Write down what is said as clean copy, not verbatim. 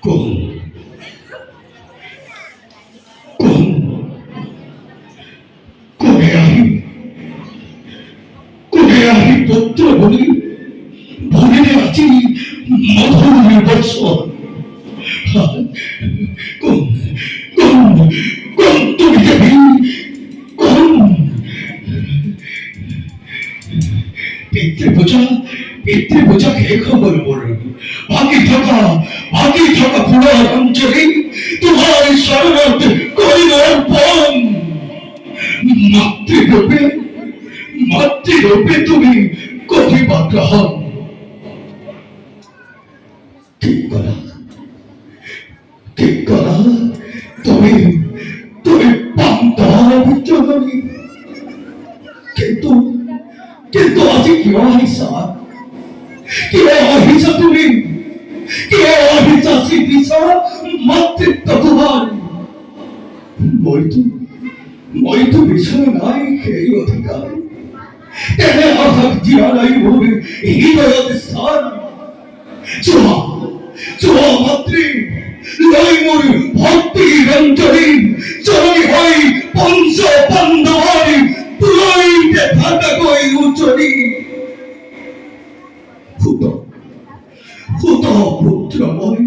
কোন কোন কোনে আহি কোনে আহি পুত্র বলি ভুলিলে আছি মধুর বর্ষণ। কোন কোন কোন তুমি দেবী কোন পিতৃপূজা খেয়ে খবর বলুন বাকি থাকা পুরার অঞ্চলে তোমার শরণার্থ করিল অর্পণ। মাতৃরূপে মাতৃরূপে তুমি করিবা গ্রহণ। ঠিক করা তুমি তুমি পান্তব জননী। কিন্তু কিন্তু আজি কিয় আহিছা তুমি কিয় আহিছা চিন্তিছা মাতৃত্ব তোমাৰ। মইতো বিচৰা নাই সেই অধিকাৰ। তেনে আশাক দিয়া নাই মোৰ হৃদয়ত স্থান। চোৱা মাতৃ লৈ মোৰ ভক্তি ৰঞ্জনী জননী হৈ পঞ্চ পাণ্ডৱৰ পুৰৈতে থাকাকৈ উজনি। সুত পুত্ৰ মই